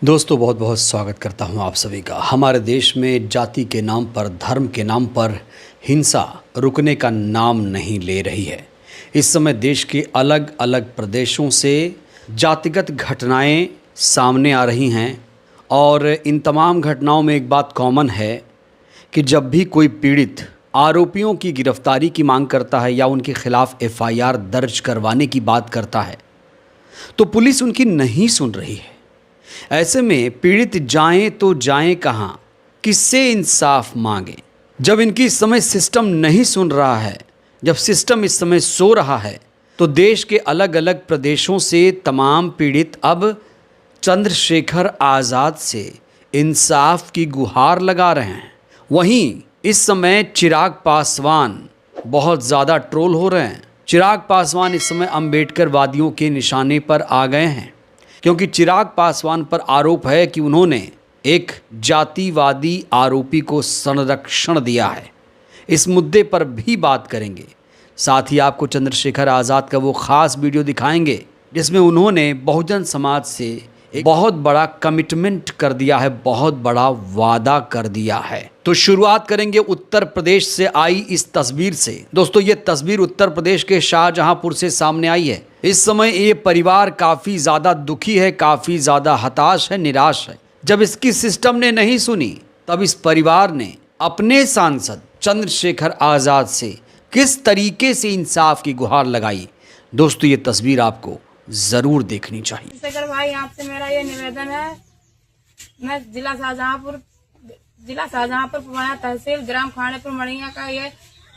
दोस्तों बहुत बहुत स्वागत करता हूं आप सभी का। हमारे देश में जाति के नाम पर, धर्म के नाम पर हिंसा रुकने का नाम नहीं ले रही है। इस समय देश के अलग अलग प्रदेशों से जातिगत घटनाएं सामने आ रही हैं और इन तमाम घटनाओं में एक बात कॉमन है कि जब भी कोई पीड़ित आरोपियों की गिरफ्तारी की मांग करता है या उनके खिलाफ एफआईआर दर्ज करवाने की बात करता है तो पुलिस उनकी नहीं सुन रही है। ऐसे में पीड़ित जाएं तो जाएं कहाँ, किससे इंसाफ मांगें? जब इनकी इस समय सिस्टम नहीं सुन रहा है, जब सिस्टम इस समय सो रहा है, तो देश के अलग अलग प्रदेशों से तमाम पीड़ित अब चंद्रशेखर आज़ाद से इंसाफ की गुहार लगा रहे हैं। वहीं इस समय चिराग पासवान बहुत ज़्यादा ट्रोल हो रहे हैं। चिराग पासवान इस समय अंबेडकर वादियों के निशाने पर आ गए हैं, क्योंकि चिराग पासवान पर आरोप है कि उन्होंने एक जातिवादी आरोपी को संरक्षण दिया है। इस मुद्दे पर भी बात करेंगे। साथ ही आपको चंद्रशेखर आज़ाद का वो खास वीडियो दिखाएंगे जिसमें उन्होंने बहुजन समाज से एक बहुत बड़ा कमिटमेंट कर दिया है, बहुत बड़ा वादा कर दिया है। तो शुरुआत करेंगे उत्तर प्रदेश से आई इस तस्वीर से। दोस्तों ये तस्वीर उत्तर प्रदेश के शाहजहांपुर से सामने आई है। इस समय ये परिवार काफ़ी ज़्यादा दुखी है, काफ़ी ज़्यादा हताश है, निराश है। जब इसकी सिस्टम ने नहीं सुनी तब इस परिवार ने अपने सांसद चंद्रशेखर आज़ाद से किस तरीके से इंसाफ की गुहार लगाई। दोस्तों ये तस्वीर आपको ज़रूर देखनी चाहिए। चंद्रशेखर भाई, आपसे मेरा ये निवेदन है। मैं जिला शाहजहांपुर पुवाया तहसील ग्राम खानेपुर मड़िया का ये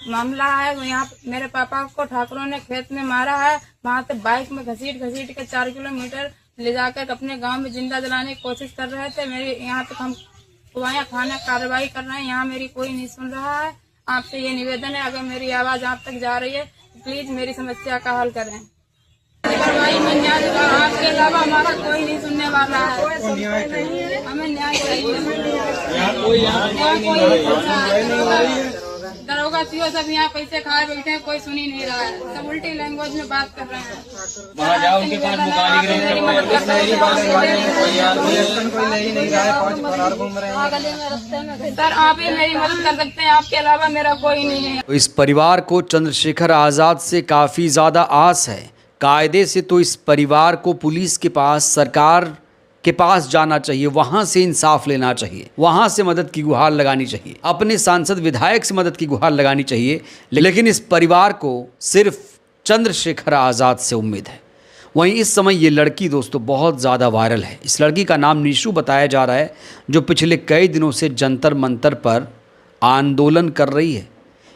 मामला है। यहाँ मेरे पापा को ठाकुरों ने खेत में मारा है। वहाँ से बाइक में घसीट के 4 किलोमीटर ले जाकर अपने गांव में जिंदा जलाने की कोशिश कर रहे थे। मेरे यहाँ तक हम पुवाया थाना कार्रवाई कर रहे हैं, यहाँ मेरी कोई नहीं सुन रहा है। आपसे ये निवेदन है, अगर मेरी आवाज आप तक जा रही है तो प्लीज मेरी समस्या का हल करें। भाई मैं न्याय दूंगा, आपके अलावा हमारा कोई नहीं सुनने वाला है। हमें न्याय चाहिए। दरोगा सीओ सब यहाँ पैसे खाए बैठे हैं, कोई सुन ही नहीं रहा है। सब उल्टी लैंग्वेज में बात कर रहे हैं। सर आप ही मेरी मदद कर सकते हैं, आपके अलावा मेरा कोई नहीं है। इस परिवार को चंद्रशेखर आज़ाद से काफ़ी ज़्यादा आस है। कायदे से तो इस परिवार को पुलिस के पास, सरकार के पास जाना चाहिए, वहाँ से इंसाफ लेना चाहिए, वहाँ से मदद की गुहार लगानी चाहिए, अपने सांसद विधायक से मदद की गुहार लगानी चाहिए। लेकिन इस परिवार को सिर्फ चंद्रशेखर आज़ाद से उम्मीद है। वहीं इस समय ये लड़की दोस्तों बहुत ज़्यादा वायरल है। इस लड़की का नाम निशु बताया जा रहा है, जो पिछले कई दिनों से जंतर मंतर पर आंदोलन कर रही है।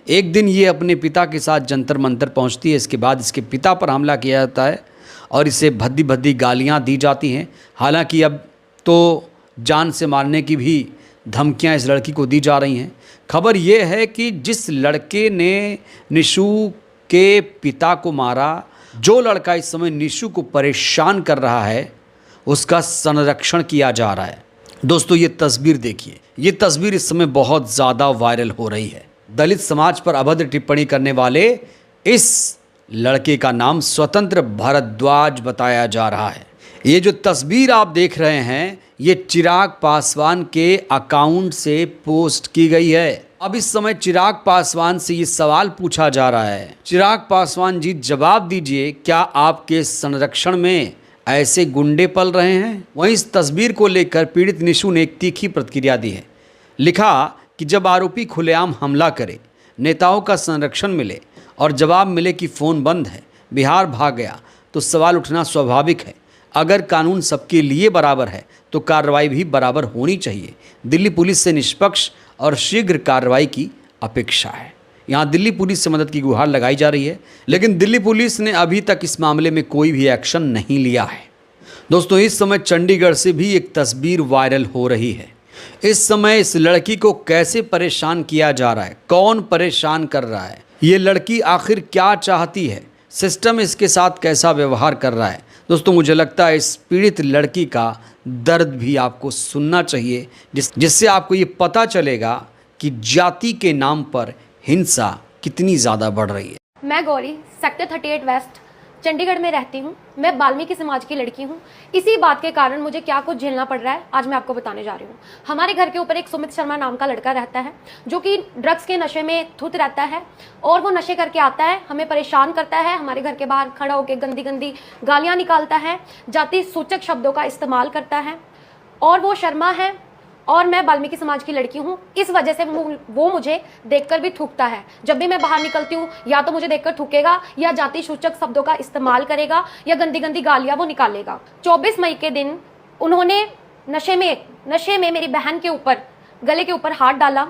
एक दिन ये अपने पिता के साथ जंतर मंतर पहुंचती है। इसके बाद इसके पिता पर हमला किया जाता है और इसे भद्दी भद्दी गालियां दी जाती हैं। हालांकि अब तो जान से मारने की भी धमकियां इस लड़की को दी जा रही हैं। खबर ये है कि जिस लड़के ने निशु के पिता को मारा, जो लड़का इस समय निशु को परेशान कर रहा है, उसका संरक्षण किया जा रहा है। दोस्तों ये तस्वीर देखिए, ये तस्वीर इस समय बहुत ज़्यादा वायरल हो रही है। दलित समाज पर अभद्र टिप्पणी करने वाले इस लड़के का नाम स्वतंत्र भारद्वाज बताया जा रहा है। ये जो तस्वीर आप देख रहे हैं, ये चिराग पासवान के अकाउंट से पोस्ट की गई है। अब इस समय चिराग पासवान से ये सवाल पूछा जा रहा है, चिराग पासवान जी जवाब दीजिए, क्या आपके संरक्षण में ऐसे गुंडे पल रहे हैं? वहीं इस तस्वीर को लेकर पीड़ित निशु ने एक तीखी प्रतिक्रिया दी है। लिखा कि जब आरोपी खुलेआम हमला करे, नेताओं का संरक्षण मिले और जवाब मिले कि फ़ोन बंद है, बिहार भाग गया, तो सवाल उठना स्वाभाविक है। अगर कानून सबके लिए बराबर है तो कार्रवाई भी बराबर होनी चाहिए। दिल्ली पुलिस से निष्पक्ष और शीघ्र कार्रवाई की अपेक्षा है। यहाँ दिल्ली पुलिस से मदद की गुहार लगाई जा रही है, लेकिन दिल्ली पुलिस ने अभी तक इस मामले में कोई भी एक्शन नहीं लिया है। दोस्तों इस समय चंडीगढ़ से भी एक तस्वीर वायरल हो रही है। इस समय इस लड़की को कैसे परेशान किया जा रहा है, कौन परेशान कर रहा है, ये लड़की आखिर क्या चाहती है, सिस्टम इसके साथ कैसा व्यवहार कर रहा है। दोस्तों मुझे लगता है इस पीड़ित लड़की का दर्द भी आपको सुनना चाहिए, जिससे आपको ये पता चलेगा कि जाति के नाम पर हिंसा कितनी ज़्यादा बढ़ रही है। मैं गौरी, सेक्टर 38 वेस्ट चंडीगढ़ में रहती हूँ, मैं वाल्मीकि समाज की लड़की हूँ। इसी बात के कारण मुझे क्या कुछ झेलना पड़ रहा है आज मैं आपको बताने जा रही हूँ। हमारे घर के ऊपर एक सुमित शर्मा नाम का लड़का रहता है जो कि ड्रग्स के नशे में धुत रहता है और वो नशे करके आता है, हमें परेशान करता है, हमारे घर के बाहर खड़ा होकर गंदी गंदी गालियाँ निकालता है, जाति सूचक शब्दों का इस्तेमाल करता है। और वो शर्मा है और मैं वाल्मीकि समाज की लड़की हूँ, इस वजह से वो मुझे देखकर भी थूकता है। जब भी मैं बाहर निकलती हूँ या तो मुझे देखकर थूकेगा या जाति सूचक शब्दों का इस्तेमाल करेगा या गंदी गंदी गालियाँ वो निकालेगा। 24 मई के दिन उन्होंने नशे में मेरी बहन के ऊपर गले के ऊपर हाथ डाला।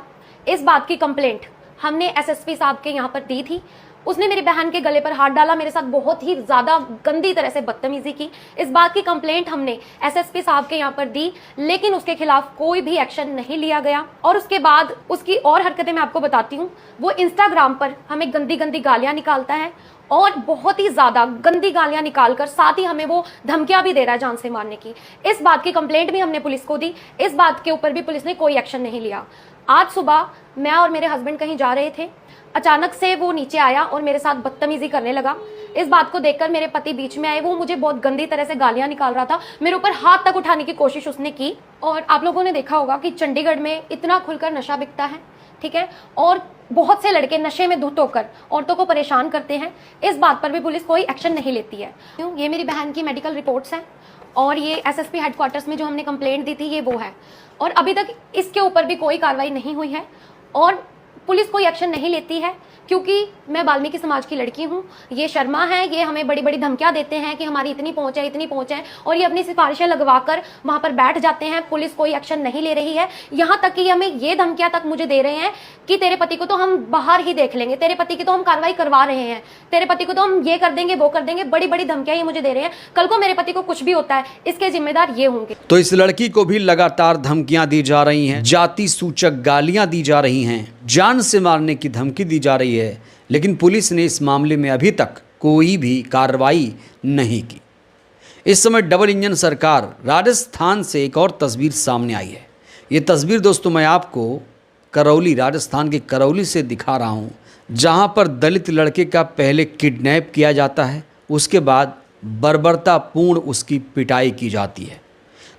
इस बात की कंप्लेंट हमने एसएसपी साहब के यहाँ पर दी थी। उसने मेरी बहन के गले पर हाथ डाला, मेरे साथ बहुत ही ज़्यादा गंदी तरह से बदतमीजी की। इस बात की कंप्लेंट हमने एसएसपी साहब के यहाँ पर दी, लेकिन उसके खिलाफ कोई भी एक्शन नहीं लिया गया। और उसके बाद उसकी और हरकतें मैं आपको बताती हूँ। वो इंस्टाग्राम पर हमें गंदी गंदी गालियाँ निकालता है और बहुत ही ज़्यादा गंदी गालियाँ निकालकर साथ ही हमें वो धमकियाँ भी दे रहा है जान से मारने की। इस बात की कंप्लेंट भी हमने पुलिस को दी, इस बात के ऊपर भी पुलिस ने कोई एक्शन नहीं लिया। आज सुबह मैं और मेरे हस्बैंड कहीं जा रहे थे, अचानक से वो नीचे आया और मेरे साथ बदतमीजी करने लगा। इस बात को देखकर मेरे पति बीच में आए, वो मुझे बहुत गंदी तरह से गालियां निकाल रहा था, मेरे ऊपर हाथ तक उठाने की कोशिश उसने की। और आप लोगों ने देखा होगा कि चंडीगढ़ में इतना खुलकर नशा बिकता है, ठीक है, और बहुत से लड़के नशे में धुत होकर औरतों को परेशान करते हैं। इस बात पर भी पुलिस कोई एक्शन नहीं लेती है। ये मेरी बहन की मेडिकल रिपोर्ट्स हैं और ये एसएसपी हेडक्वार्टर्स में जो हमने कंप्लेंट दी थी ये वो है, और अभी तक इसके ऊपर भी कोई कार्रवाई नहीं हुई है और पुलिस कोई एक्शन नहीं लेती है, क्योंकि मैं वाल्मीकि समाज की लड़की हूँ। ये शर्मा है, ये हमें बड़ी बड़ी धमकियाँ देते हैं कि हमारी इतनी पहुँच है, और ये अपनी सिफारिशें लगवाकर वहाँ पर बैठ जाते हैं। पुलिस कोई एक्शन नहीं ले रही है, यहाँ तक कि हमें ये धमकियाँ तक मुझे दे रहे हैं कि तेरे पति को तो हम बाहर ही देख लेंगे, तेरे पति की तो हम कार्रवाई करवा रहे हैं, तेरे पति को तो हम ये कर देंगे वो कर देंगे। बड़ी बड़ी धमकियाँ ये मुझे दे रहे हैं। कल को मेरे पति को कुछ भी होता है इसके जिम्मेदार ये होंगे। तो इस लड़की को भी लगातार धमकियां दी जा रही हैं, जाति सूचक गालियां दी जा रही हैं, जान से मारने की धमकी दी जा रही है, लेकिन पुलिस ने इस मामले में अभी तक कोई भी कार्रवाई नहीं की। इस समय डबल इंजन सरकार राजस्थान से एक और तस्वीर सामने आई है। ये तस्वीर दोस्तों मैं आपको करौली, राजस्थान के करौली से दिखा रहा हूँ, जहाँ पर दलित लड़के का पहले किडनैप किया जाता है, उसके बाद बर्बरतापूर्ण उसकी पिटाई की जाती है।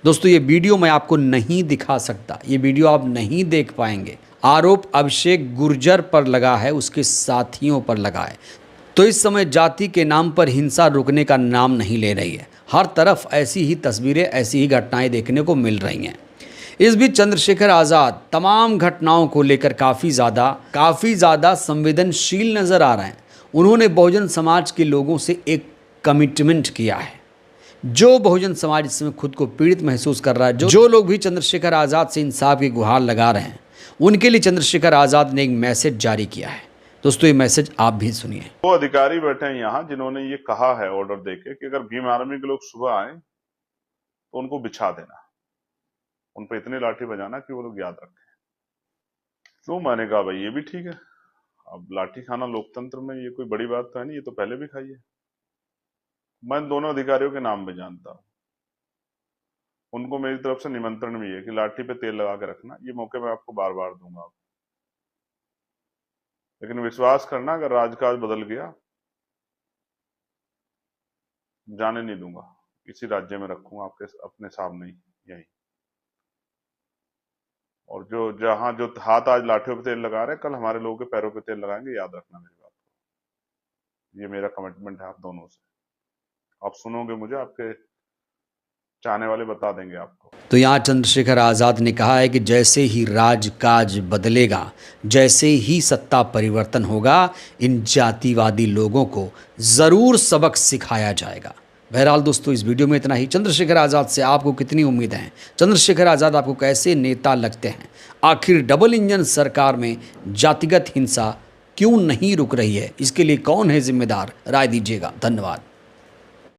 दोस्तों ये वीडियो मैं आपको नहीं दिखा सकता, ये वीडियो आप नहीं देख पाएंगे। आरोप अभिषेक गुर्जर पर लगा है, उसके साथियों पर लगा है। तो इस समय जाति के नाम पर हिंसा रुकने का नाम नहीं ले रही है। हर तरफ ऐसी ही तस्वीरें, ऐसी ही घटनाएं देखने को मिल रही हैं। इस बीच चंद्रशेखर आज़ाद तमाम घटनाओं को लेकर काफ़ी ज़्यादा संवेदनशील नज़र आ रहे हैं। उन्होंने बहुजन समाज के लोगों से एक कमिटमेंट किया है। जो बहुजन समाज इस समय खुद को पीड़ित महसूस कर रहा है, जो लोग भी चंद्रशेखर आज़ाद से इंसाफ की गुहार लगा रहे हैं, उनके लिए चंद्रशेखर आज़ाद ने एक मैसेज जारी किया है। दोस्तों ये मैसेज आप भी सुनिए। वो अधिकारी बैठे हैं यहाँ जिन्होंने ये कहा है ऑर्डर देके कि अगर भीम आर्मी के लोग सुबह आए तो उनको बिछा देना, उन पर इतनी लाठी बजाना कि वो लोग याद रखें। तो मैंने कहा भाई ये भी ठीक है, अब लाठी खाना लोकतंत्र में ये कोई बड़ी बात तो है नहीं, ये तो पहले भी खाई है। मैं दोनों अधिकारियों के नाम भी जानता हूँ, उनको मेरी तरफ से निमंत्रण भी है कि लाठी पे तेल लगा के रखना, ये मौके मैं आपको बार बार दूंगा। लेकिन विश्वास करना, अगर राजकाज बदल गया जाने नहीं दूंगा, इसी राज्य में रखूंगा आपके अपने सामने ही यही। और जो जहां जो हाथ आज लाठियों पे तेल लगा रहे हैं, कल हमारे लोगों के पैरों पे तेल लगाएंगे, याद रखना मेरी बात को। ये मेरा कमिटमेंट है आप दोनों से। आप सुनोगे मुझे, आपके चाहने वाले बता देंगे आपको। तो यहाँ चंद्रशेखर आज़ाद ने कहा है कि जैसे ही राजकाज बदलेगा, जैसे ही सत्ता परिवर्तन होगा, इन जातिवादी लोगों को ज़रूर सबक सिखाया जाएगा। बहरहाल दोस्तों इस वीडियो में इतना ही। चंद्रशेखर आज़ाद से आपको कितनी उम्मीदें हैं? चंद्रशेखर आज़ाद आपको कैसे नेता लगते हैं? आखिर डबल इंजन सरकार में जातिगत हिंसा क्यों नहीं रुक रही है? इसके लिए कौन है जिम्मेदार? राय दीजिएगा। धन्यवाद।